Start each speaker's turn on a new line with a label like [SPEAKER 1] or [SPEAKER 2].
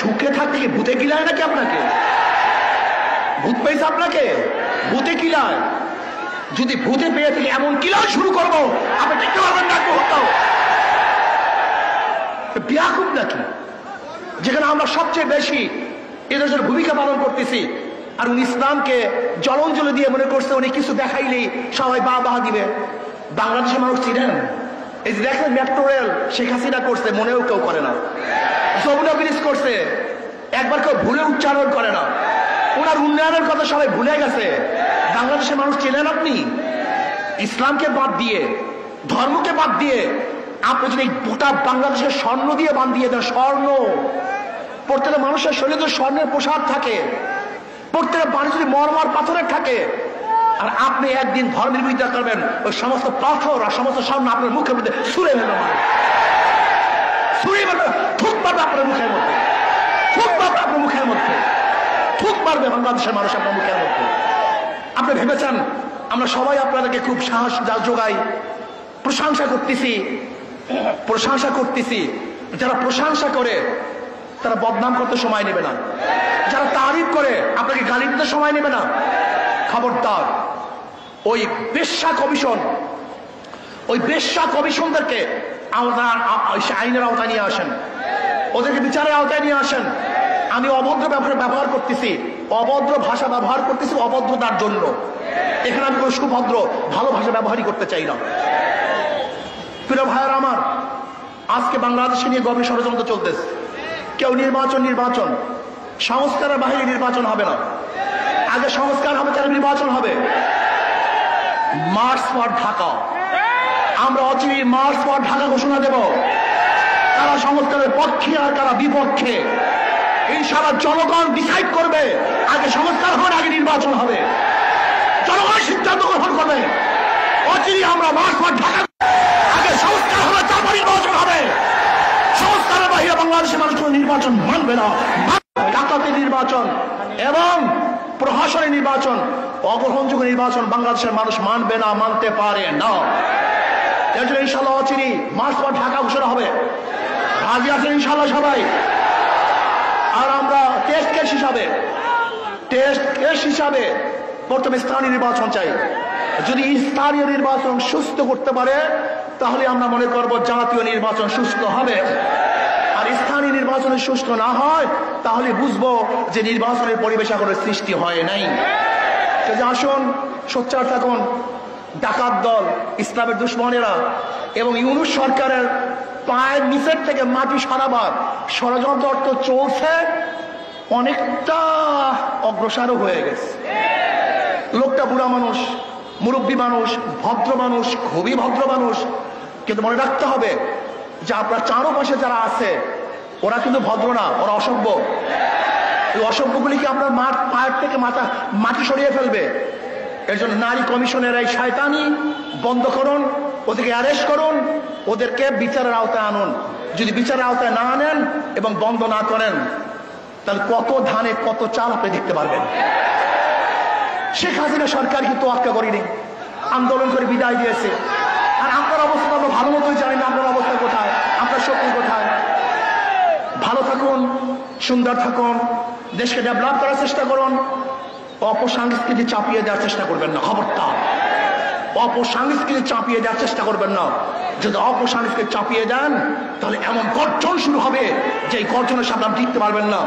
[SPEAKER 1] সুখে থাকতে কি ভূতে কিলায় নাকি আপনাকে? ভূত পেয়েছে আপনাকে? ভূতে কিলায়? যদি ভূতে পেয়ে থেকে এমন কিলা শুরু করবো, আপনি দেখতে পারবেন না বিয়াকুব নাকি, যেখানে আমরা সবচেয়ে বেশি এদের জন্য ভূমিকা পালন করতেছি, আর উনি ইসলামকে জলঞ্জলি দিয়ে মনে করছে উনি কিছু দেখাইলেই সবাই বাহবা দিবে। বাংলাদেশের মানুষ চিনেন? এই যে দেখেন মেট্রো রেল শেখ হাসিনা করছে, মনেও কেউ করে না। যমুনা ব্রিজ করছে, একবার কেউ ভুলে উচ্চারণ করে না। ওনার উন্নয়নের কথা সবাই ভুলে গেছে। বাংলাদেশের মানুষ চেনেন আপনি? ইসলামকে বাদ দিয়ে, ধর্মকে বাদ দিয়ে আপনি যদি গোটা বাংলাদেশের স্বর্ণ দিয়ে বান্ধিয়ে দেন, স্বর্ণ, প্রত্যেকটা মানুষের শরীরে স্বর্ণের পোশাক থাকে, প্রত্যেকটা বাড়ি যদি মরমর পাথরের থাকে, আর আপনি একদিন ধর্মের বিরোধিতা করবেন, ওই সমস্ত পাথর আর সমস্ত স্বর্ণ আপনার মুখের মধ্যে ছুঁড়ে ফেলবে, ছুঁড়ে ফেলবে, থুক মারবে আপনার মুখের মধ্যে, থুক মারবে আপনার মুখের মধ্যে, থুক মারবে বাংলাদেশের মানুষ আপনার মুখের মধ্যে। আপনি ভেবেছেন আমরা সবাই আপনাদেরকে খুব সাহস যোগাই, প্রশংসা করতেছি। যারা প্রশংসা করে তারা বদনাম করতে সময় নেবে না, যারা তারিফ করে আপনাকে গালি দিতে সময় নেবে না। খবরদার, ওই বেশ্যা কমিশনদেরকে আইনের আওতায় নিয়ে আসেন, ওদেরকে বিচারের আওতায় নিয়ে আসেন। আমি অভদ্র ব্যবহার করতেছি, অভদ্র ভাষা ব্যবহার করতেছি অভদ্রতার জন্য। এখানে আমি কোনো সুভদ্র ভালো ভাষা ব্যবহারই করতে চাই না। প্রিয় ভাইয়েরা আমার, আজকে বাংলাদেশে নিয়ে গভীর ষড়যন্ত্র চলতেছে। কেউ নির্বাচন সংস্কারের বাহিরে নির্বাচন হবে না, আগে সংস্কার হবে তার নির্বাচন হবে। মার্চ ফর ঢাকা, আমরা অচিরেই মার্চ ফর ঢাকা ঘোষণা দেব। কারা সংস্কারের পক্ষে আর কারা বিপক্ষে ইনশাআল্লাহ জনগণ ডিসাইড করবে। আগে সংস্কার হবে, আগে নির্বাচন হবে, জনগণ সিদ্ধান্ত গ্রহণ করবে। অচিরেই আমরা মার্চ ফর ঢাকা, আগে সংস্কার হবে তারপর নির্বাচন হবে। সংস্কারের বাহিরে বাংলাদেশের মানুষ নির্বাচন মানবে না। ডাকাতি নির্বাচন এবং প্রহসনের নির্বাচন, অগ্রহণযোগ্য নির্বাচন বাংলাদেশের মানুষ মানবে না, মানতে পারে না। এর জন্য ইনশাআল্লাহ অচিরেই মার্চ ফর ঢাকা ঘোষণা হবে। রাজি আছেন ইনশাআল্লাহ সবাই? আর আমরা টেস্ট কেস হিসাবে প্রথমে স্থানীয় নির্বাচন চাই। যদি স্থানীয় নির্বাচন সুস্থ করতে পারে তাহলে আমরা মনে করব জাতীয় নির্বাচন সুস্থ হবে। আর স্থানীয় নির্বাচনে সুস্থ না হয় তাহলে বুঝবো যে নির্বাচনের পরিবেশ এখনো সৃষ্টি হয় নাই। আসুন সোচ্চার থাকুন। ডাকাত দল, ইসলামের দুশ্মনেরা এবং ইউনূস সরকারের পায়ের নিচের থেকে মাটি সরাবার ষড়যন্ত্র চলছে, অনেকটা অগ্রসরও হয়ে গেছে। লোকটা বুড়া মানুষ, মুরব্বী মানুষ, ভদ্র মানুষ, খুবই ভদ্র মানুষ, কিন্তু মনে রাখতে হবে যে আপনার চারপাশে যারা আছে ওরা কিন্তু ভদ্র না, ওরা অসভ্য। এই অসভ্যগুলিকে আপনার পায়ের থেকে মাটি সরিয়ে ফেলবে। এর জন্য নারী কমিশনের এই শয়তানি বন্ধ করুন, ওদেরকে অ্যারেস্ট করুন, ওদেরকে বিচারের আওতায় আনুন। যদি বিচারের আওতায় না আনেন এবং বন্ধ না করেন তাহলে কত ধানে কত চাল আপনি দেখতে পারবেন। শেখ হাসিনা সরকার কিন্তু তোয়াক্কা করেনি, আন্দোলন করে বিদায় দিয়েছে। আর আপনার অবস্থা আমরা ভালো মতোই জানি না আপনার অবস্থা কোথায়, আপনার শক্তি কোথায়। ভালো থাকুন, সুন্দর থাকুন, দেশকে ডেভেলপ করার চেষ্টা করুন। অপসংস্কৃতি চাপিয়ে দেওয়ার চেষ্টা করবেন না, খবরদার। অপসংস্কৃতি চাপিয়ে দেওয়ার চেষ্টা করবেন না। যদি অপসংস্কৃতি চাপিয়ে দেন তাহলে এমন গর্জন শুরু হবে যে গর্জনের সামনে আপনি টিকতে পারবেন না।